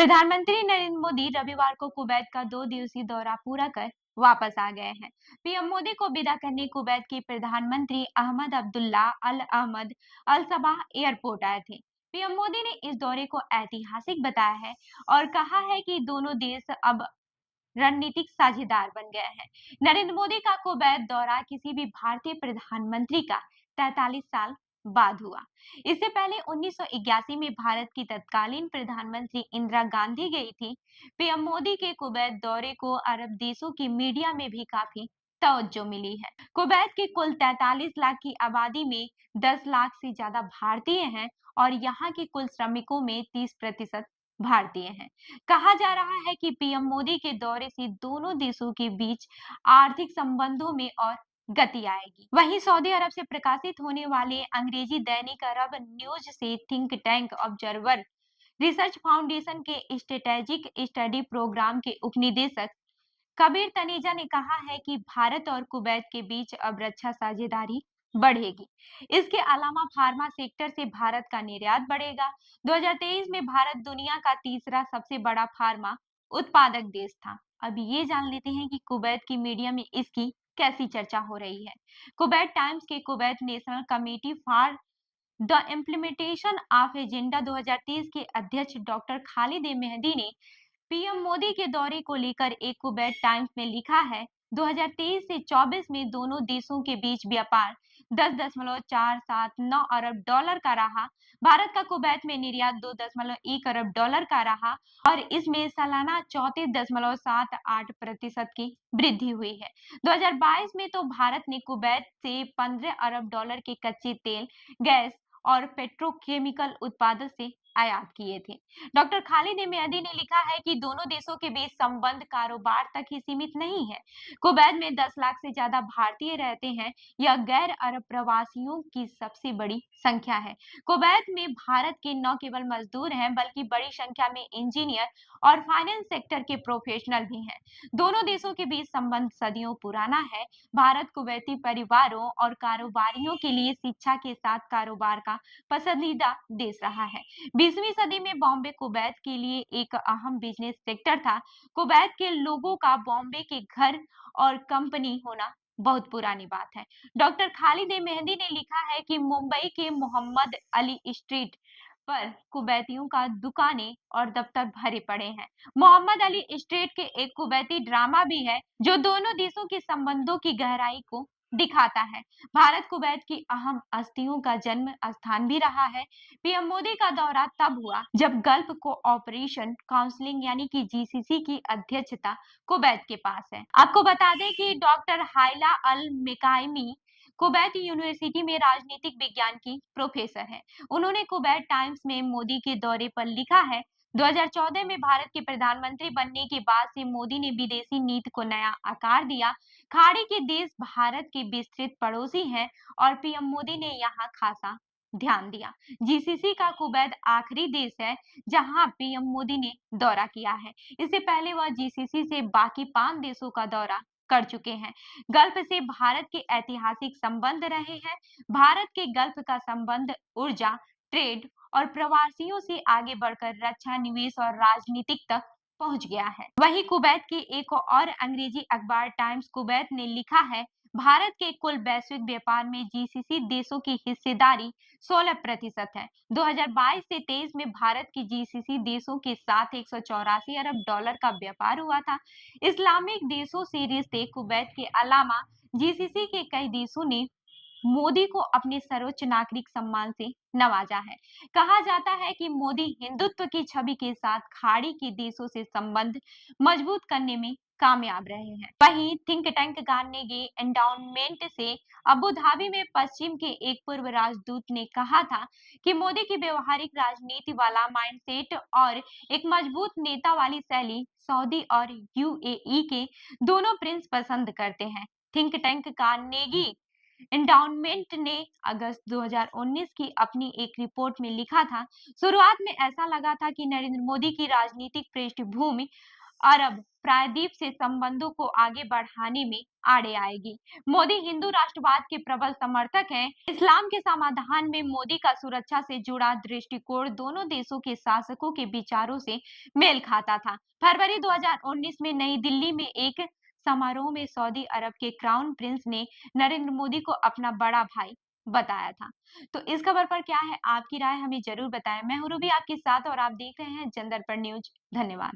प्रधानमंत्री नरेंद्र मोदी रविवार को कुवैत का 2 दिवसीय दौरा पूरा कर वापस आ गए हैं। पीएम मोदी को विदा करने कुवैत के प्रधानमंत्री अहमद अब्दुल्ला अल अहमद अल सबाह एयरपोर्ट आए थे। पीएम मोदी ने इस दौरे को ऐतिहासिक बताया है और कहा है कि दोनों देश अब रणनीतिक साझेदार बन गए हैं। नरेंद्र मोदी का कुवैत दौरा किसी भी भारतीय प्रधानमंत्री का 43 साल बाद हुआ। इससे पहले 1981 में भारत की तत्कालीन प्रधानमंत्री इंदिरा गांधी गई थी। पीएम मोदी के कुवैत दौरे को अरब देशों की मीडिया में भी काफी तवज्जो मिली है। कुवैत की कुल 43 लाख की आबादी में 10 लाख से ज्यादा भारतीय हैं और यहाँ के कुल श्रमिकों में 30% भारतीय हैं। कहा जा रहा है कि पीएम मोदी के दौरे से दोनों देशों के बीच आर्थिक संबंधों में और गति आएगी। वहीं सऊदी अरब से प्रकाशित होने वाले अंग्रेजी दैनिक अरब न्यूज से think tank observer research foundation के स्ट्रेटेजिक स्टडी प्रोग्राम के उपनिदेशक कबीर तनेजा ने कहा है कि भारत और कुवैत के बीच अब रक्षा साझेदारी बढ़ेगी। इसके अलावा फार्मा सेक्टर से भारत का निर्यात बढ़ेगा। 2023 में भारत दुनिया का तीसरा सबसे बड़ा फार्मा उत्पादक देश था। अब ये जान लेते हैं कि कुवैत की मीडिया में इसकी कैसी चर्चा हो रही है। कुवैत टाइम्स के Kuwait national committee for the implementation of agenda 2030 के अध्यक्ष डॉक्टर खालिद ए मेहदी ने पीएम मोदी के दौरे को लेकर एक कुवैत टाइम्स में लिखा है, 2023 से 24 में दोनों देशों के बीच व्यापार 10.479 अरब डॉलर का रहा। भारत का कुवैत में निर्यात 2.1 अरब डॉलर का रहा और इसमें सालाना 34.78% की वृद्धि हुई है। 2022 में तो भारत ने कुवैत से 15 अरब डॉलर के कच्चे तेल, गैस और पेट्रोकेमिकल उत्पादों से आयात किए थे। डॉक्टर खालिद ए मेहदी ने लिखा है कि दोनों देशों के बीच संबंध कारोबार तक ही सीमित नहीं है। कुवैत में 10 लाख से ज्यादा भारतीय रहते हैं। यह गैर अरब प्रवासियों की सबसे बड़ी संख्या है। कुवैत में भारत के न केवल मजदूर हैं बल्कि बड़ी संख्या में इंजीनियर और फाइनेंस सेक्टर के प्रोफेशनल भी हैं। दोनों देशों के बीच संबंध सदियों पुराना है। भारत कुवैती परिवारों और कारोबारियों के लिए शिक्षा के साथ कारोबार का पसंदीदा देश रहा है। 20वीं सदी में बॉम्बे कुवैत के लिए एक अहम बिजनेस सेक्टर था। कुवैत के लोगों का बॉम्बे के घर और कंपनी होना बहुत पुरानी बात है। डॉक्टर खालिद ए मेहदी ने लिखा है कि मुंबई के मोहम्मद अली स्ट्रीट पर कुवैतियों का दुकानें और दफ्तर भरे पड़े हैं। मोहम्मद अली स्ट्रीट के एक कुवैती ड्रामा भी है जो दोनों देशों के संबंधों की गहराई को दिखाता है। भारत कुवैत की अहम हस्तियों का जन्म स्थान भी रहा है। पीएम मोदी का दौरा तब हुआ जब गल्फ कोऑपरेशन काउंसिलिंग यानी कि जीसीसी की अध्यक्षता कुवैत के पास है। आपको बता दें कि डॉक्टर हाइला अल मेकाइमी कुवैत यूनिवर्सिटी में राजनीतिक विज्ञान की प्रोफेसर है। उन्होंने कुवैत टाइम्स में मोदी के दौरे पर लिखा है, 2014 में भारत के प्रधानमंत्री बनने के बाद से मोदी ने विदेशी नीति को नया आकार दिया। खाड़ी के देश भारत के विस्तृत पड़ोसी हैं और पीएम मोदी ने यहाँ खासा ध्यान दिया। जीसीसी का कुवैत आखिरी देश है जहां पीएम मोदी ने दौरा किया है। इससे पहले वह जीसीसी से बाकी 5 देशों का दौरा कर चुके हैं। गल्फ से भारत के ऐतिहासिक संबंध रहे हैं। भारत के गल्फ का संबंध ऊर्जा, ट्रेड और प्रवासियों से आगे बढ़कर रक्षा, निवेश और राजनीतिक तक पहुंच गया है। वहीं कुवैत की एक और अंग्रेजी अखबार टाइम्स कुवैत ने लिखा है, भारत के कुल वैश्विक व्यापार में जीसीसी देशों की हिस्सेदारी 16% है। 2022 से 23 में भारत की जीसीसी देशों के साथ 184 अरब डॉलर का व्यापार हुआ था। इस्लामिक देशों से रिश्ते कुवैत के अलावा जीसीसी के कई देशों ने मोदी को अपने सर्वोच्च नागरिक सम्मान से नवाजा है। कहा जाता है कि मोदी हिंदुत्व की छवि के साथ खाड़ी के देशों से संबंध मजबूत करने में कामयाब रहे हैं। वहीं थिंक टैंक कार्नेगी एंडाउनमेंट से अबू धाबी में पश्चिम के एक पूर्व राजदूत ने कहा था कि मोदी की व्यवहारिक राजनीति वाला माइंडसेट और एक मजबूत नेता वाली शैली सऊदी और यूएई के दोनों प्रिंस पसंद करते हैं। थिंक टैंक कार्नेगी एंडाउनमेंट ने अगस्त 2019 की अपनी एक रिपोर्ट में लिखा था, शुरुआत में ऐसा लगा था कि नरेंद्र मोदी की राजनीतिक पृष्ठभूमि अरब प्रायद्वीप से संबंधों को आगे बढ़ाने में आड़े आएगी। मोदी हिंदू राष्ट्रवाद के प्रबल समर्थक हैं। इस्लाम के समाधान में मोदी का सुरक्षा से जुड़ा दृष्टिकोण दोनों देशों के शासकों के विचारों से मेल खाता था। फरवरी 2019 में नई दिल्ली में एक समारोह में सऊदी अरब के क्राउन प्रिंस ने नरेंद्र मोदी को अपना बड़ा भाई बताया था। तो इस खबर पर क्या है आपकी राय, हमें जरूर बताएं। मैं हूं रूबी आपके साथ और आप देख रहे हैं जन दर्पण न्यूज। धन्यवाद।